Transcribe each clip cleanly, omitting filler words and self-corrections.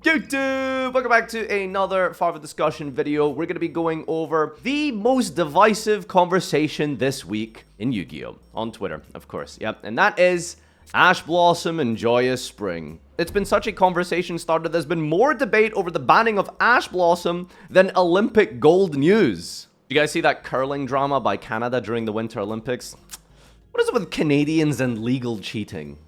YouTube! Welcome back to another Farfa discussion video. We're going to be going over the most divisive conversation this week in Yu-Gi-Oh! On Twitter, of course. Yep, and that is Ash Blossom and Joyous Spring. It's been such a conversation started. There's been more debate over the banning of Ash Blossom than Olympic gold news. You guys see that curling drama by Canada during the Winter Olympics? What is it with Canadians and legal cheating?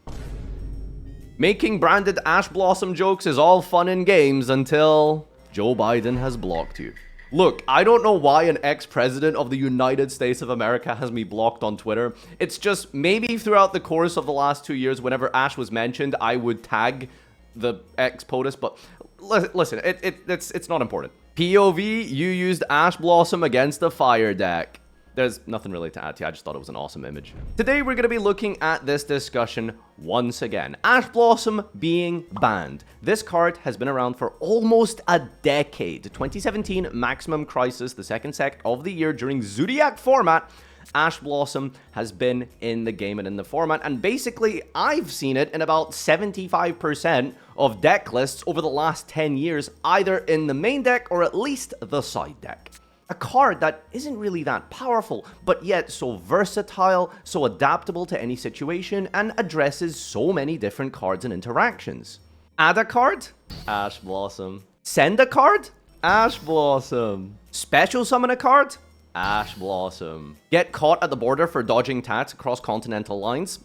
Making branded Ash Blossom jokes is all fun and games until Joe Biden has blocked you. Look, I don't know why an ex-president of the United States of America has me blocked on Twitter. It's just maybe throughout the course of the last 2 years, whenever Ash was mentioned, I would tag the ex-POTUS, but listen, it's not important. POV, you used Ash Blossom against a fire deck. There's nothing really to add to. I just thought it was an awesome image. Today, we're going to be looking at this discussion once again. Ash Blossom being banned. This card has been around for almost a decade. 2017 Maximum Crisis, the second set of the year during Zodiac format. Ash Blossom has been in the game and in the format, and basically, I've seen it in about 75% of deck lists over the last 10 years, either in the main deck or at least the side deck. A card that isn't really that powerful, but yet so versatile, so adaptable to any situation, and addresses so many different cards and interactions. Add a card? Ash Blossom. Send a card? Ash Blossom. Special summon a card? Ash Blossom. Get caught at the border for dodging tats across continental lines?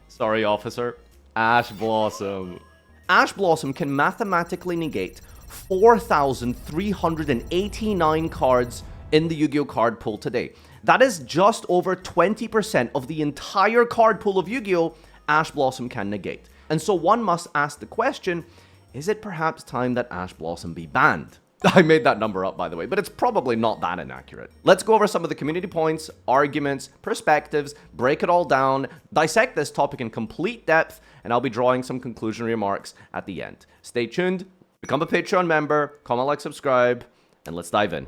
Sorry, officer. Ash Blossom. Ash Blossom can mathematically negate 4,389 cards in the Yu-Gi-Oh card pool today. That is just over 20% of the entire card pool of Yu-Gi-Oh! Ash Blossom can negate. And so one must ask the question, is it perhaps time that Ash Blossom be banned? I made that number up, by the way, but it's probably not that inaccurate. Let's go over some of the community points, arguments, perspectives, break it all down, dissect this topic in complete depth, and I'll be drawing some conclusion remarks at the end. Stay tuned, become a Patreon member, comment, like, subscribe, and let's dive in.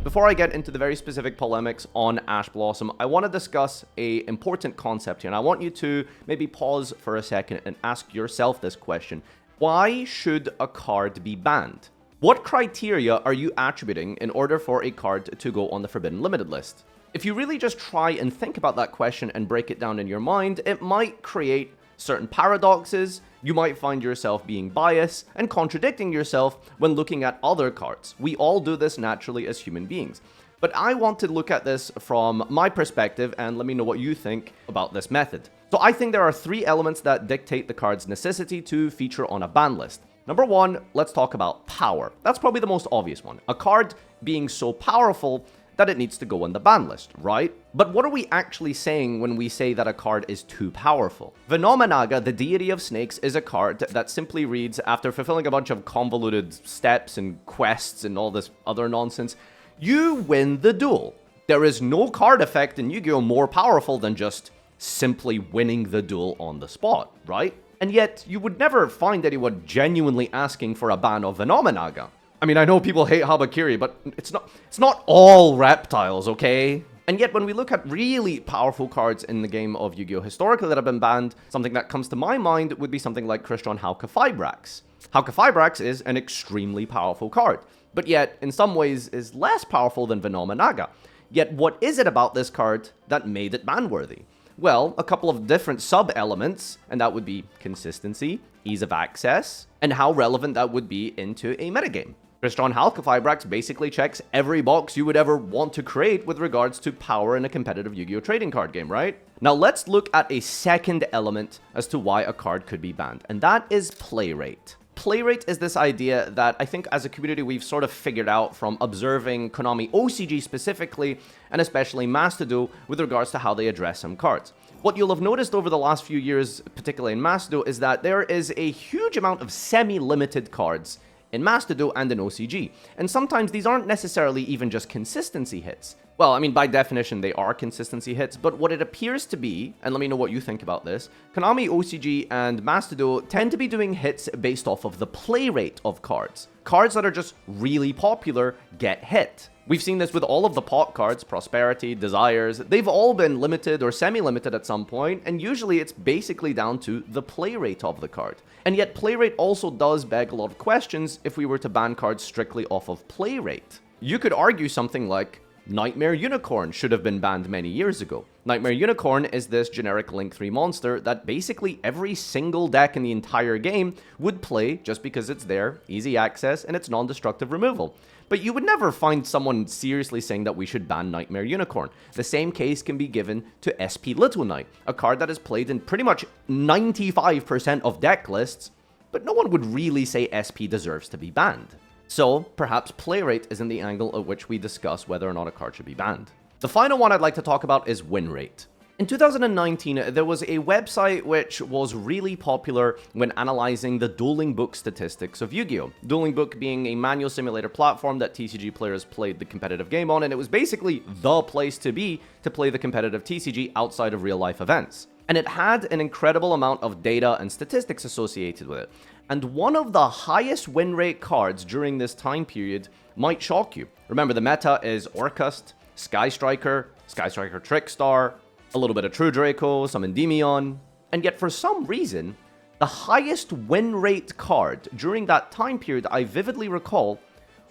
Before I get into the very specific polemics on Ash Blossom, I want to discuss an important concept here, and I want you to maybe pause for a second and ask yourself this question. Why should a card be banned? What criteria are you attributing in order for a card to go on the Forbidden Limited list? If you really just try and think about that question and break it down in your mind, it might create certain paradoxes. You might find yourself being biased and contradicting yourself when looking at other cards. We all do this naturally as human beings. But I want to look at this from my perspective and let me know what you think about this method. So I think there are three elements that dictate the card's necessity to feature on a ban list. Number one, let's talk about power. That's probably the most obvious one. A card being so powerful that it needs to go on the ban list, right? But what are we actually saying when we say that a card is too powerful? Venomenaga, the deity of snakes, is a card that simply reads, after fulfilling a bunch of convoluted steps and quests and all this other nonsense, you win the duel. There is no card effect in Yu-Gi-Oh! More powerful than just simply winning the duel on the spot, right? And yet, you would never find anyone genuinely asking for a ban of Venomenaga. I mean, I know people hate Habakiri, but it's not all reptiles, okay? And yet, when we look at really powerful cards in the game of Yu-Gi-Oh! Historically that have been banned, something that comes to my mind would be something like Crystron Halka-Fibrax. Halka-Fibrax is an extremely powerful card, but yet, in some ways, is less powerful than Venomenaga. Yet, what is it about this card that made it ban-worthy? Well, a couple of different sub-elements, and that would be consistency, ease of access, and how relevant that would be into a metagame. Crystron Halka-Fibrax basically checks every box you would ever want to create with regards to power in a competitive Yu-Gi-Oh! Trading card game, right? Now let's look at a second element as to why a card could be banned, and that is play rate. Play rate is this idea that I think as a community we've sort of figured out from observing Konami OCG specifically, and especially Master Duel, with regards to how they address some cards. What you'll have noticed over the last few years, particularly in Master Duel, is that there is a huge amount of semi-limited cards in Master Duel and in OCG. And sometimes these aren't necessarily even just consistency hits. Well, I mean, by definition, they are consistency hits, but what it appears to be, and let me know what you think about this, Konami, OCG, and Master Duel tend to be doing hits based off of the play rate of cards. Cards that are just really popular get hit. We've seen this with all of the pot cards, Prosperity, Desires. They've all been limited or semi-limited at some point, and usually it's basically down to the play rate of the card. And yet play rate also does beg a lot of questions if we were to ban cards strictly off of play rate. You could argue something like Nightmare Unicorn should have been banned many years ago. Nightmare Unicorn is this generic Link 3 monster that basically every single deck in the entire game would play just because it's there, easy access, and it's non-destructive removal. But you would never find someone seriously saying that we should ban Nightmare Unicorn. The same case can be given to SP Little Knight, a card that is played in pretty much 95% of deck lists, but no one would really say SP deserves to be banned. So, perhaps play rate isn't the angle at which we discuss whether or not a card should be banned. The final one I'd like to talk about is win rate. In 2019, there was a website which was really popular when analyzing the dueling book statistics of Yu-Gi-Oh! Dueling Book being a manual simulator platform that TCG players played the competitive game on, and it was basically the place to be to play the competitive TCG outside of real-life events. And it had an incredible amount of data and statistics associated with it. And one of the highest win rate cards during this time period might shock you. Remember, the meta is Orcust, Sky Striker Trickstar, a little bit of True Draco, some Endymion, and yet for some reason, the highest win rate card during that time period I vividly recall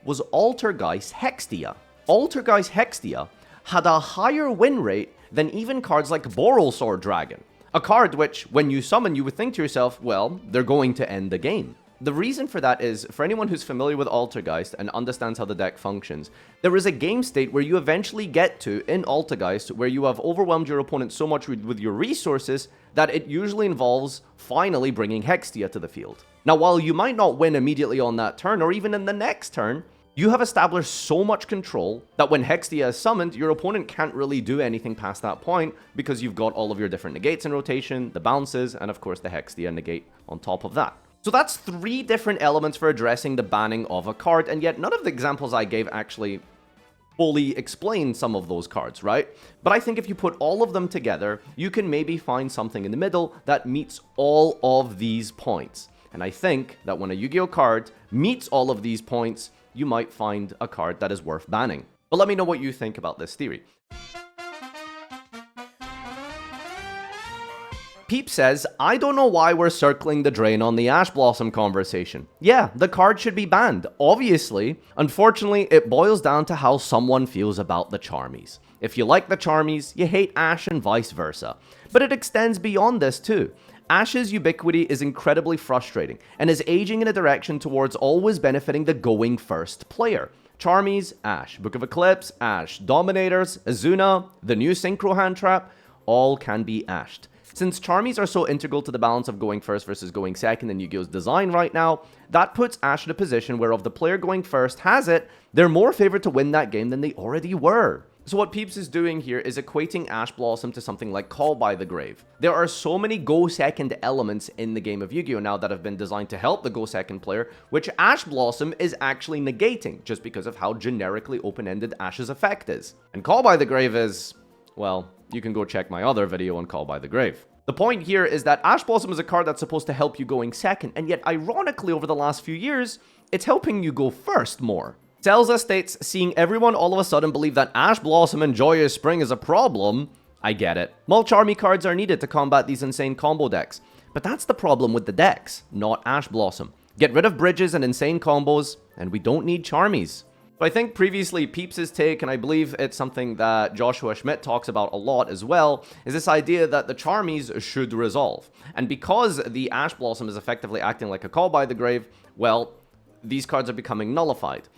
was Altergeist Hextia. Altergeist Hextia had a higher win rate than even cards like Borrelsword Dragon, a card which, when you summon, you would think to yourself, well, they're going to end the game. The reason for that is, for anyone who's familiar with Altergeist and understands how the deck functions, there is a game state where you eventually get to, in Altergeist, where you have overwhelmed your opponent so much with your resources that it usually involves finally bringing Hextia to the field. Now, while you might not win immediately on that turn, or even in the next turn, you have established so much control that when Hextia is summoned, your opponent can't really do anything past that point because you've got all of your different negates in rotation, the bounces, and of course the Hextia negate on top of that. So that's 3 different elements for addressing the banning of a card, and yet none of the examples I gave actually fully explain some of those cards, right? But I think if you put all of them together, you can maybe find something in the middle that meets all of these points. And I think that when a Yu-Gi-Oh card meets all of these points, you might find a card that is worth banning. But let me know what you think about this theory. Peep says, I don't know why we're circling the drain on the Ash Blossom conversation. Yeah, the card should be banned, obviously. Unfortunately, it boils down to how someone feels about the Charmies. If you like the Charmies, you hate Ash and vice versa. But it extends beyond this too. Ash's ubiquity is incredibly frustrating and is aging in a direction towards always benefiting the going first player. Charmies, Ash. Book of Eclipse, Ash. Dominators, Azuna, the new Synchro Hand Trap, all can be ashed. Since Charmies are so integral to the balance of going first versus going second in Yu-Gi-Oh's design right now, that puts Ash in a position where if the player going first has it, they're more favored to win that game than they already were. So what Peeps is doing here is equating Ash Blossom to something like Call by the Grave. There are so many go second elements in the game of Yu-Gi-Oh now that have been designed to help the go second player, which Ash Blossom is actually negating, just because of how generically open-ended Ash's effect is. And Call by the Grave is, well, you can go check my other video on Call by the Grave. The point here is that Ash Blossom is a card that's supposed to help you going second, and yet ironically over the last few years, it's helping you go first more. Celza states, seeing everyone all of a sudden believe that Ash Blossom and Joyous Spring is a problem, I get it. Mulch Army cards are needed to combat these insane combo decks, but that's the problem with the decks, not Ash Blossom. Get rid of bridges and insane combos, and we don't need Charmies. But I think previously Peeps' take, and I believe it's something that Joshua Schmidt talks about a lot as well, is this idea that the Charmies should resolve. And because the Ash Blossom is effectively acting like a Call by the Grave, well, these cards are becoming nullified.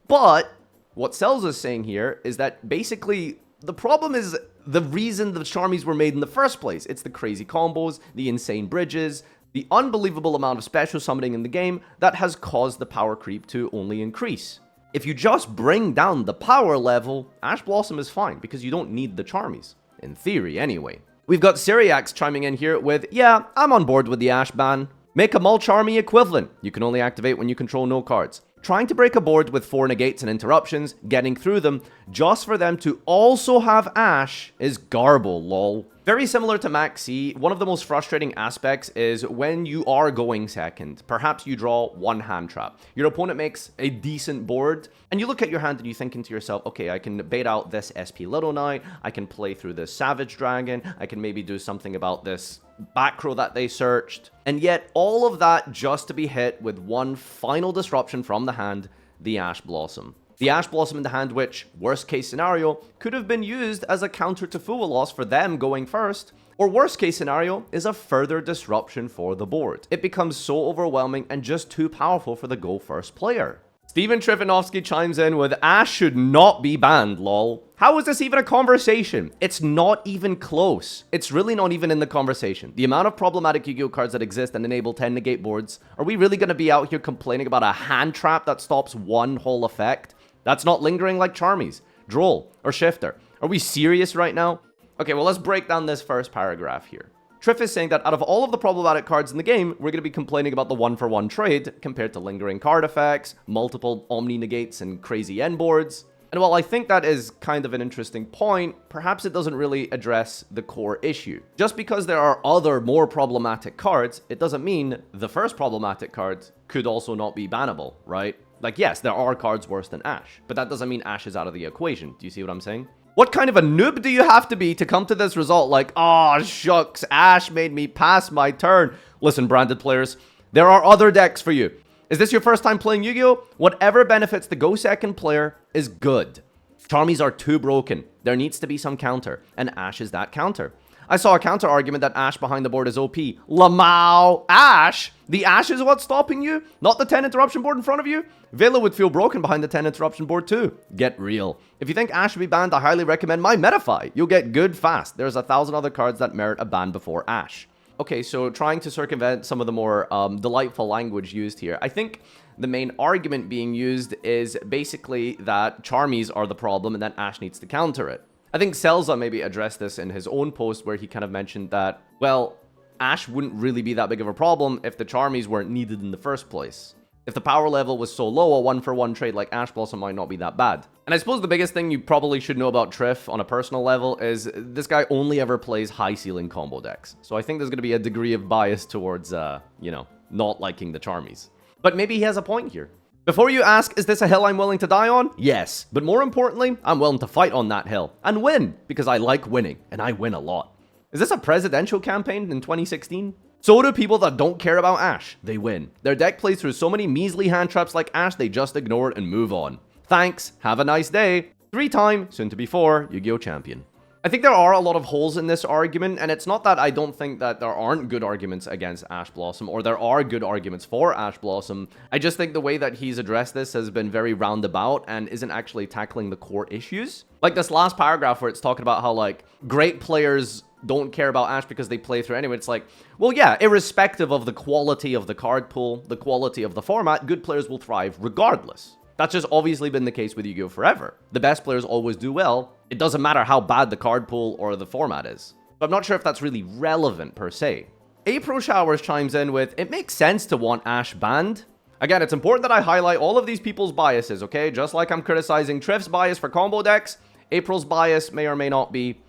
But what Cells is saying here is that basically the problem is the reason the Charmies were made in the first place. It's the crazy combos, the insane bridges, the unbelievable amount of special summoning in the game that has caused the power creep to only increase. If you just bring down the power level, Ash Blossom is fine because you don't need the Charmies. In theory, anyway. We've got Syriax chiming in here with, yeah, I'm on board with the Ash ban. Make a Mulch Army equivalent. You can only activate when you control no cards. Trying to break a board with 4 negates and interruptions, getting through them, just for them to also have Ash is garble, lol. Very similar to Max C, one of the most frustrating aspects is when you are going second. Perhaps you draw one hand trap. Your opponent makes a decent board, and you look at your hand and you think to yourself, okay, I can bait out this SP Little Knight, I can play through this Savage Dragon, I can maybe do something about this back row that they searched. And yet, all of that just to be hit with one final disruption from the hand, the Ash Blossom. The Ash Blossom in the hand which, worst case scenario, could have been used as a counter to Fuwa loss for them going first, or worst case scenario is a further disruption for the board. It becomes so overwhelming and just too powerful for the go first player. Steven Trifanovsky chimes in with, Ash should not be banned, lol. How is this even a conversation? It's not even close. It's really not even in the conversation. The amount of problematic Yu-Gi-Oh cards that exist and enable 10 negate boards, are we really going to be out here complaining about a hand trap that stops one whole effect? That's not lingering like Charmies, Droll, or Shifter. Are we serious right now? Okay, well, let's break down this first paragraph here. Triff is saying that out of all of the problematic cards in the game, we're going to be complaining about the 1-for-1 trade compared to lingering card effects, multiple Omni negates, and crazy end boards. And while I think that is kind of an interesting point, perhaps it doesn't really address the core issue. Just because there are other more problematic cards, it doesn't mean the first problematic cards could also not be bannable, right? Like, yes, there are cards worse than Ash, but that doesn't mean Ash is out of the equation. Do you see what I'm saying? What kind of a noob do you have to be to come to this result like, oh, shucks, Ash made me pass my turn? Listen, branded players, there are other decks for you. Is this your first time playing Yu-Gi-Oh? Whatever benefits the go second player is good. Charmies are too broken. There needs to be some counter, and Ash is that counter. I saw a counter argument that Ash behind the board is OP. Lamau, Ash? The Ash is what's stopping you? Not the 10 interruption board in front of you? Vela would feel broken behind the 10 interruption board too. Get real. If you think Ash should be banned, I highly recommend my Metafy. You'll get good fast. There's 1,000 other cards that merit a ban before Ash. Okay, so trying to circumvent some of the more delightful language used here. I think the main argument being used is basically that Charmies are the problem and that Ash needs to counter it. I think Selza maybe addressed this in his own post where he kind of mentioned that, well, Ash wouldn't really be that big of a problem if the Charmies weren't needed in the first place. If the power level was so low, a 1-for-1 trade like Ash Blossom might not be that bad. And I suppose the biggest thing you probably should know about Triff on a personal level is this guy only ever plays high ceiling combo decks. So I think there's going to be a degree of bias towards, not liking the Charmies. But maybe he has a point here. Before you ask, is this a hill I'm willing to die on? Yes. But more importantly, I'm willing to fight on that hill and win because I like winning and I win a lot. Is this a presidential campaign in 2016? So do people that don't care about Ash. They win. Their deck plays through so many measly hand traps like Ash, they just ignore it and move on. Thanks. Have a nice day. 3-time, soon to be 4, Yu-Gi-Oh champion. I think there are a lot of holes in this argument, and it's not that I don't think that there aren't good arguments against Ash Blossom, or there are good arguments for Ash Blossom. I just think the way that he's addressed this has been very roundabout and isn't actually tackling the core issues. Like this last paragraph where it's talking about how, like, great players don't care about Ash because they play through anyway. It's like, well, yeah, irrespective of the quality of the card pool, the quality of the format, good players will thrive regardless. That's just obviously been the case with Yu-Gi-Oh forever. The best players always do well. It doesn't matter how bad the card pool or the format is. But I'm not sure if that's really relevant per se. April Showers chimes in with, it makes sense to want Ash banned. Again, it's important that I highlight all of these people's biases, okay? Just like I'm criticizing Triff's bias for combo decks, April's bias may or may not be,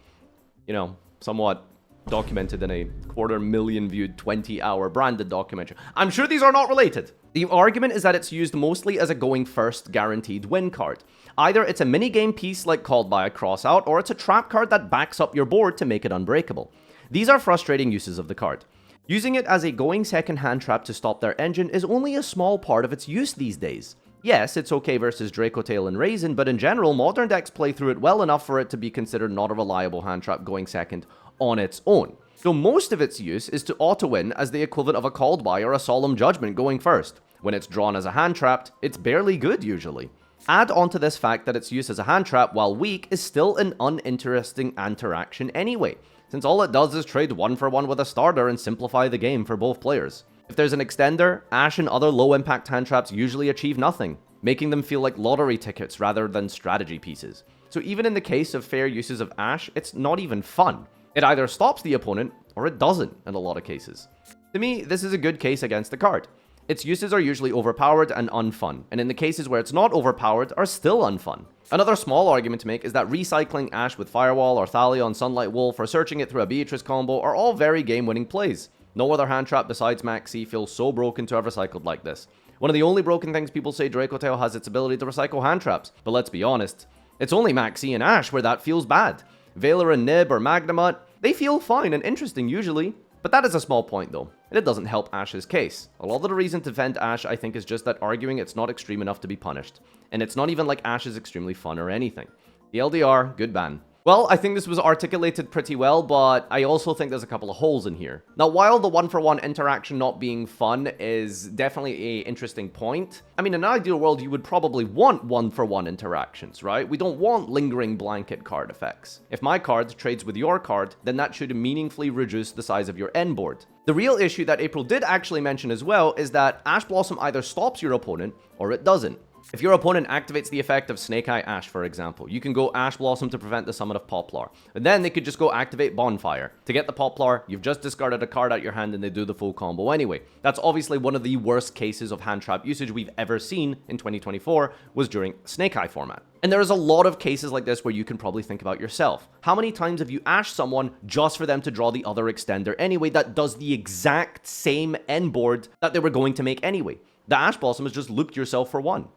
somewhat documented in a 250,000 viewed 20-hour branded documentary. I'm sure these are not related. The argument is that it's used mostly as a going first guaranteed win card. Either it's a minigame piece like Called by a Crossout, or it's a trap card that backs up your board to make it unbreakable. These are frustrating uses of the card. Using it as a going second hand trap to stop their engine is only a small part of its use these days. Yes, it's okay versus Draco Tail and Raisin, but in general, modern decks play through it well enough for it to be considered not a reliable hand trap going second on its own. So most of its use is to auto-win as the equivalent of a Called By or a Solemn Judgment going first. When it's drawn as a hand trap, it's barely good usually. Add on to this fact that its use as a hand trap, while weak, is still an uninteresting interaction anyway, since all it does is trade 1-for-1 with a starter and simplify the game for both players. If there's an extender, Ash and other low-impact hand traps usually achieve nothing, making them feel like lottery tickets rather than strategy pieces. So even in the case of fair uses of Ash, it's not even fun. It either stops the opponent, or it doesn't in a lot of cases. To me, this is a good case against the card. Its uses are usually overpowered and unfun, and in the cases where it's not overpowered, are still unfun. Another small argument to make is that recycling Ashe with Firewall or Thalia on Sunlight Wolf or searching it through a Beatrice combo are all very game-winning plays. No other hand trap besides Max C feels so broken to have recycled like this. One of the only broken things people say Draco Tail has its ability to recycle hand traps, but let's be honest, it's only Max C and Ashe where that feels bad. Veiler and Nib or Magnamut, they feel fine and interesting usually. But that is a small point though, and it doesn't help Ashe's case. A lot of the reason to defend Ashe I think is just that arguing it's not extreme enough to be punished. And it's not even like Ashe is extremely fun or anything. The LDR, good ban. Well, I think this was articulated pretty well, but I also think there's a couple of holes in here. Now, while the one-for-one interaction not being fun is definitely an interesting point, I mean, in an ideal world, you would probably want one-for-one interactions, right? We don't want lingering blanket card effects. If my card trades with your card, then that should meaningfully reduce the size of your end board. The real issue that April did actually mention as well is that Ash Blossom either stops your opponent or it doesn't. If your opponent activates the effect of Snake Eye Ashe, for example, you can go Ash Blossom to prevent the summon of Poplar. And then they could just go activate Bonfire. To get the Poplar, you've just discarded a card out your hand and they do the full combo anyway. That's obviously one of the worst cases of hand trap usage we've ever seen in 2024 was during Snake Eye format. And there is a lot of cases like this where you can probably think about yourself. How many times have you Ashed someone just for them to draw the other extender anyway that does the exact same end board that they were going to make anyway? The Ash Blossom has just looped yourself for one.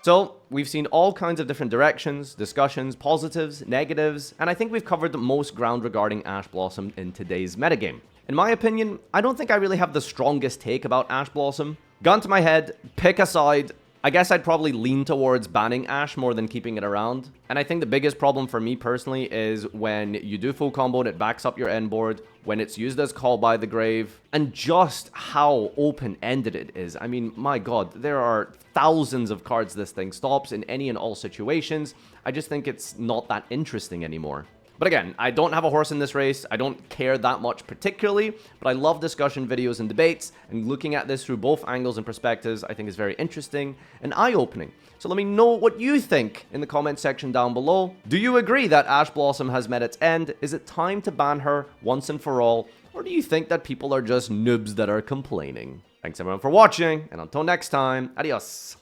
So, we've seen all kinds of different directions, discussions, positives, negatives, and I think we've covered most ground regarding Ash Blossom in today's metagame. In my opinion, I don't think I really have the strongest take about Ash Blossom. Gun to my head, pick a side. I guess I'd probably lean towards banning Ashe more than keeping it around. And I think the biggest problem for me personally is when you do full combo and it backs up your end board, when it's used as Call by the Grave, and just how open-ended it is. I mean, my god, there are thousands of cards this thing stops in any and all situations. I just think it's not that interesting anymore. But again, I don't have a horse in this race, I don't care that much particularly, but I love discussion videos and debates, and looking at this through both angles and perspectives I think is very interesting and eye-opening. So let me know what you think in the comment section down below. Do you agree that Ash Blossom has met its end? Is it time to ban her once and for all? Or do you think that people are just noobs that are complaining? Thanks everyone for watching, and until next time, adios!